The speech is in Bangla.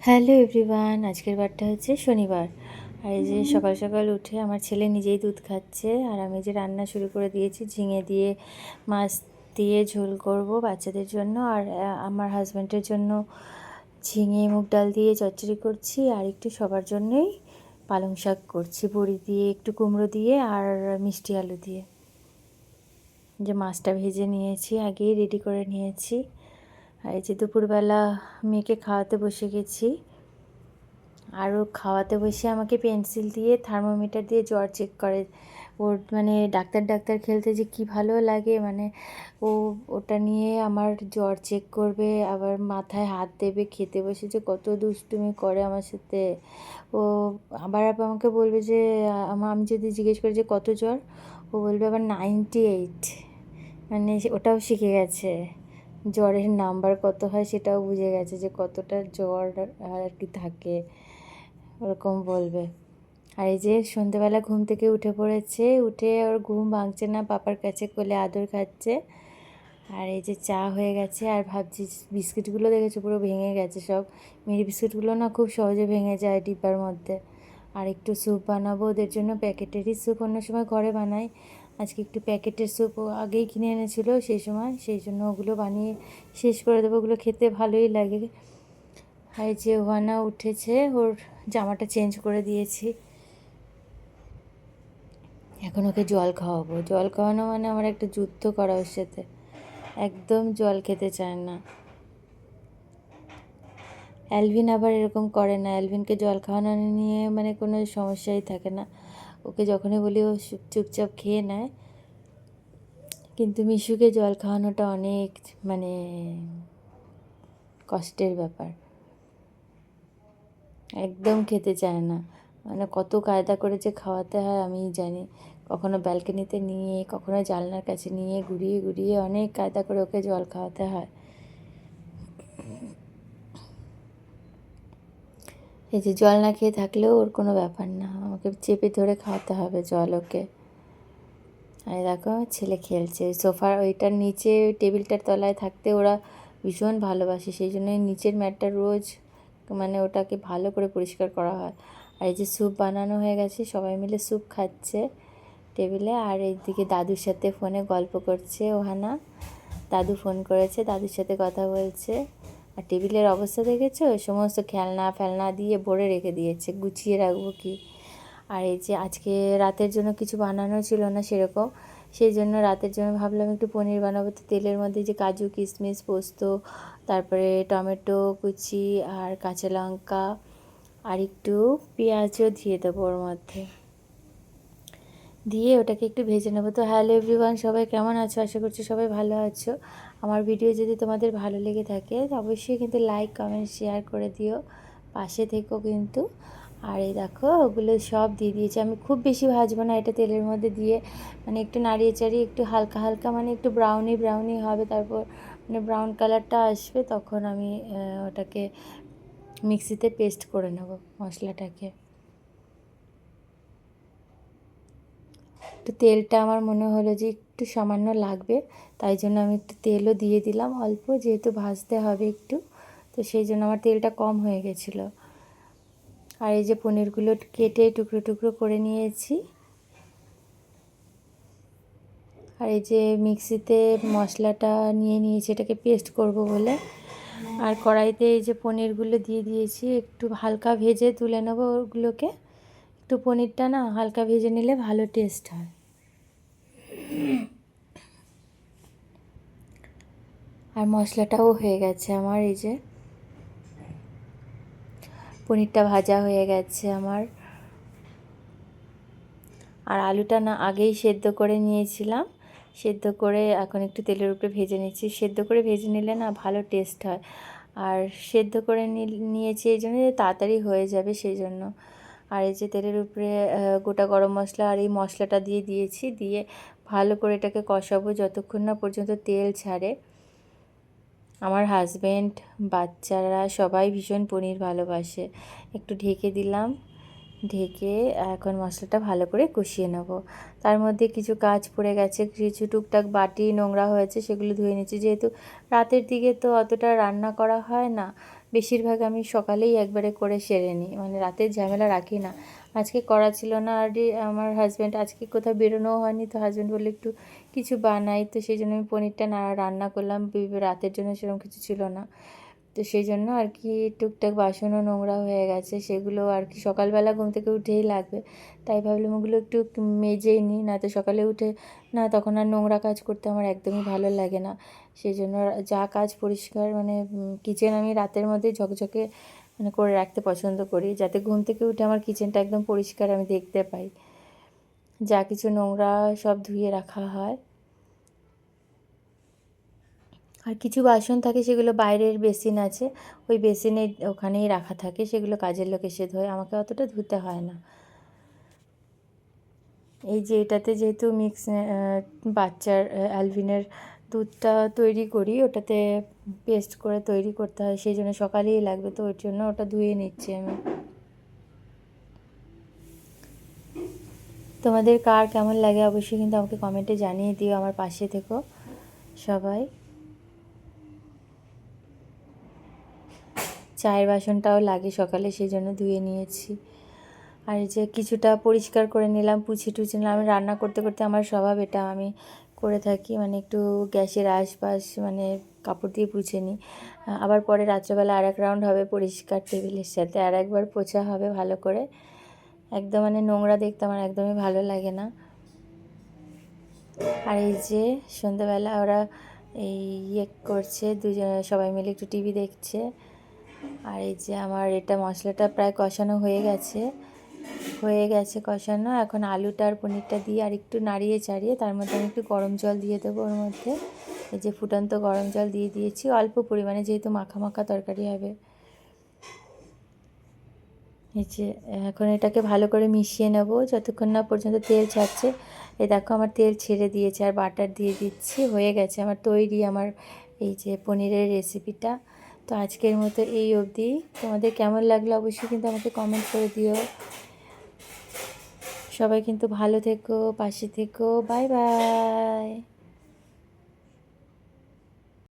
হ্যালো এভরিওয়ান, আজকের বারটা হচ্ছে শনিবার। আর এই যে সকাল সকাল উঠে আমার ছেলে নিজেই দুধ খাচ্ছে, আর আমি যে রান্না শুরু করে দিয়েছি, ঝিঙে দিয়ে মাছ দিয়ে ঝোল করব বাচ্চাদের জন্য, আর আমার হাজব্যান্ডের জন্য ঝিঙে মুগ ডাল দিয়ে চচ্চড়ি করছি, আর একটু সবার জন্যই পালং শাক করছি বড়ি দিয়ে, একটু কুমড়ো দিয়ে আর মিষ্টি আলু দিয়ে। যে মাছটা ভেজে নিয়েছি, আগেই রেডি করে নিয়েছি। আর এই যে দুপুরবেলা মেয়েকে খাওয়াতে বসে গেছি, আরও খাওয়াতে বসে আমাকে পেন্সিল দিয়ে থার্মোমিটার দিয়ে জ্বর চেক করে। ওর মানে ডাক্তার ডাক্তার খেলতে যে কি ভালো লাগে, মানে ও ওটা নিয়ে আমার জ্বর চেক করবে, আবার মাথায় হাত দেবে, খেতে বসে যে কত দুষ্টুমি করে আমার সাথে। ও আবার আমাকে বলবে যে আমি যদি জিজ্ঞেস করি যে কত জ্বর, ও বলবে আবার 98। মানে ওটাও শিখে গেছে, জ্বরের নাম্বার কত হয় সেটাও বুঝে গেছে, যে কতটা জ্বর আর কি থাকে, ওরকম বলবে। আর এই যে সন্ধেবেলা ঘুম থেকে উঠে পড়েছে, উঠে ওর ঘুম ভাঙছে না, পাপার কাছে কোলে আদর খাচ্ছে। আর এই যে চা হয়ে গেছে, আর ভাবছি বিস্কিটগুলো দেখেছো পুরো ভেঙে গেছে সব। মেরি বিস্কিটগুলো না খুব সহজে ভেঙে যায় ডিব্বার মধ্যে। আর একটু স্যুপ বানাবো ওদের জন্য, প্যাকেটেরই স্যুপ, অন্য সময় ঘরে বানাই, আজকে একটু প্যাকেটের স্যুপ আগেই কিনে এনেছিল সেই জন্য ওগুলো বানিয়ে শেষ করে দেবো। ওগুলো খেতে ভালোই লাগে। আর যে ওয়ানা উঠেছে, ওর জামাটা চেঞ্জ করে দিয়েছি, এখন ওকে জল খাওয়াবো। জল খাওয়ানো মানে আমার একটা যুদ্ধ করা ওর সাথে, একদম জল খেতে চায় না। অ্যালভিন আবার এরকম করে না, অ্যালভিনকে জল খাওয়ানো নিয়ে মানে কোনো সমস্যাই থাকে না, ওকে যখনই বলি ও চুপচাপ খেয়ে নেয়। কিন্তু মিশুকে জল খাওয়ানোটা অনেক মানে কষ্টের ব্যাপার, একদম খেতে চায় না। মানে কত কায়দা করে যে খাওয়াতে হয় আমিই জানি, কখনো ব্যালকনিতে নিয়ে, কখনো জানলার কাছে নিয়ে, ঘুরিয়ে ঘুরিয়ে অনেক কায়দা করে ওকে জল খাওয়াতে হয়। এই যে জল না খেয়ে থাকলেও ওর কোনো ব্যাপার না, আমাকে চেপে ধরে খাওয়াতে হবে জল ওকে। আর দেখো ছেলে খেলছে সোফার ওইটার নিচে, ওই টেবিলটার তলায় থাকতে ওরা ভীষণ ভালোবাসে, সেই জন্য নিচের ম্যাটটা রোজ মানে ওটাকে ভালো করে পরিষ্কার করা হয়। আর এই যে স্যুপ বানানো হয়ে গেছে, সবাই মিলে স্যুপ খাচ্ছে টেবিলে। আর এইদিকে দাদুর সাথে ফোনে গল্প করছে ওহানা, দাদু ফোন করেছে, দাদুর সাথে কথা বলছে। আর টেবিলের অবস্থা দেখেছো, সমস্ত খেলনা ফেলনা দিয়ে ভরে রেখে দিয়েছে, গুছিয়ে রাখবো কি। আর এই যে আজকে রাতের জন্য কিছু বানানো ছিল না সেরকম, সেই জন্য রাতের জন্য ভাবলাম একটু পনির বানাবো। তো তেলের মধ্যে যে কাজু কিশমিশ পোস্ত, তারপরে টমেটো কুচি আর কাঁচা লঙ্কা আর একটু পেঁয়াজও দিয়ে দেবো ওর মধ্যে, দিয়ে ওটাকে একটু ভেজে নেবো। তো হ্যালো এভরিওয়ান, সবাই কেমন আছো? আশা করছি সবাই ভালো আছো। আমার ভিডিও যদি তোমাদের ভালো লেগে থাকে অবশ্যই কিন্তু লাইক কমেন্ট শেয়ার করে দিও, পাশে থেকো কিন্তু। আর এই দেখো ওগুলো সব দিয়ে দিয়েছি, আমি খুব বেশি ভাজবো না, এটা তেলের মধ্যে দিয়ে মানে একটু নাড়িয়ে চাড়িয়ে একটু হালকা হালকা মানে একটু ব্রাউনি ব্রাউনি হবে, তারপর মানে ব্রাউন কালারটা আসবে, তখন আমি ওটাকে মিক্সিতে পেস্ট করে নেব মশলাটাকে। একটু তেলটা আমার মনে হলো যে একটু সামান্য লাগবে, তাই জন্য আমি একটু তেলও দিয়ে দিলাম অল্প, যেহেতু ভাজতে হবে একটু, তো সেই জন্য আমার তেলটা কম হয়ে গেছিলো। আর এই যে পনিরগুলো কেটে টুকরো টুকরো করে নিয়েছি। আর এই যে মিক্সিতে মশলাটা নিয়ে নিয়েছি, এটাকে পেস্ট করব বলে। আর কড়াইতে এই যে পনিরগুলো দিয়ে দিয়েছি, একটু হালকা ভেজে তুলে নেবো ওগুলোকে। একটু পনিরটা না হালকা ভেজে নিলে ভালো টেস্ট হয়। আর মশলাটাও হয়ে গেছে আমার, এই যে পনিরটা ভাজা হয়ে গেছে আমার। আর আলুটা না আগেই সেদ্ধ করে নিয়েছিলাম, সেদ্ধ করে এখন একটু তেলের উপরে ভেজে নিচ্ছি। সেদ্ধ করে ভেজে নিলে না ভালো টেস্ট হয়, আর সেদ্ধ করে নিয়েছি এই জন্য তাড়াতাড়ি হয়ে যাবে সেই জন্য। আর এই যে তেলের উপরে গোটা গরম মশলা আর এই মশলাটা দিয়ে দিয়েছি, দিয়ে ভালো করে এটাকে কষাবো যতক্ষণ না পর্যন্ত তেল ছাড়ে। আমার হাজব্যান্ড বাচ্চারা সবাই ভীষণ পনির ভালোবাসে। একটু ঢেকে দিলাম, ঢেকে এখন মশলাটা ভালো করে কষিয়ে নেব। তার মধ্যে কিছু কাজ পড়ে গেছে, কিছু টুকটাক বাটি নোংরা হয়েছে, সেগুলো ধুয়ে নিচ্ছি। যেহেতু রাতের দিকে তো অতটা রান্না করা হয় না, বেশিরভাগ আমি সকালেই একবারে করে সেরে নিই, মানে রাতের ঝামেলা রাখি না। আজকে করা ছিল না, আর আমার হাজব্যান্ড আজকে কোথাও বেরোনোও হয়নি, তো হাজব্যান্ড বললো একটু কিছু বানাই, তো সেই জন্য আমি পনিরটা রান্না করলাম। রাতের জন্য সেরকম কিছু ছিল না, তো সেই জন্য আর কি টুকটাক বাসনও নোংরা হয়ে গেছে, সেগুলো আর কি সকালবেলা ঘুম থেকে উঠেই লাগবে, তাই ভাবলাম ওগুলো একটু মেজেই নিই, না তো সকালে উঠে না তখন আর নোংরা কাজ করতে আমার একদমই ভালো লাগে না। সেই জন্য যা কাজ পরিষ্কার, মানে কিচেন আমি রাতের মধ্যে ঝকঝকে মানে করে রাখতে পছন্দ করি, যাতে ঘুম থেকে উঠে আমার কিচেনটা একদম পরিষ্কার আমি দেখতে পাই, যা কিছু নোংরা সব ধুয়ে রাখা হয়। আর কিছু বাসন থাকে সেগুলো বাইরের বেসিন আছে, ওই বেসিনে ওখানেই রাখা থাকে, সেগুলো কাজের লোক এসে ধোয়, আমাকে অতটা ধুতে হয় না। এই যে এটাতে যেহেতু বাচ্চার অ্যালভিনের দুধটা তৈরি করি, ওটাতে পেস্ট করে তৈরি করতে হয়, সেই জন্য সকালেই লাগবে, তো ওর জন্য ওটা ধুয়ে নিচ্ছি আমি। তোমাদের কার কেমন লাগে অবশ্যই কিন্তু আমাকে কমেন্টে জানিয়ে দিও, আমার পাশে থেকো সবাই। চায়ের বাসনটাও লাগে সকালে, সেই জন্য ধুয়ে নিয়েছি। আর এই যে কিছুটা পরিষ্কার করে নিলাম, পুছে টুছে নিলাম। আমি রান্না করতে করতে আমার স্বভাব এটা, আমি করে থাকি, মানে একটু গ্যাসের আশপাশ মানে কাপড় দিয়ে পুছে নিই। আবার পরে রাত্রেবেলা আর এক রাউন্ড হবে পরিষ্কার, টেবিলের সাথে আর একবার পোছা হবে ভালো করে। একদম মানে নোংরা দেখতে আমার একদমই ভালো লাগে না। আর এই যে সন্ধ্যাবেলা ওরা এই করছে, সবাই মিলে একটু টিভি দেখছে। আর এই যে আমার এটা মশলাটা প্রায় কষানো হয়ে গেছে কষানো। এখন আলুটা আর পনিরটা দিয়ে আর একটু নাড়িয়ে চাড়িয়ে তার মধ্যে আমি একটু গরম জল দিয়ে দেবো ওর মধ্যে। এই যে ফুটন্ত গরম জল দিয়ে দিয়েছি অল্প পরিমাণে, যেহেতু মাখা মাখা তরকারি হবে। এই যে এখন এটাকে ভালো করে মিশিয়ে নেব যতক্ষণ না পর্যন্ত তেল ছাড়ছে। এই দেখো আমার তেল ছেড়ে দিয়েছে, আর বাটার দিয়ে দিচ্ছি, হয়ে গেছে আমার তৈরি আমার এই যে পনিরের রেসিপিটা। তো আজকের মতো এই অবধি। তোমাদের কেমন লাগলো অবশ্যই কিন্তু আমাকে কমেন্ট করে দিও। সবাই কিন্তু ভালো থেকো, পাশে থেকো, বাই বাই।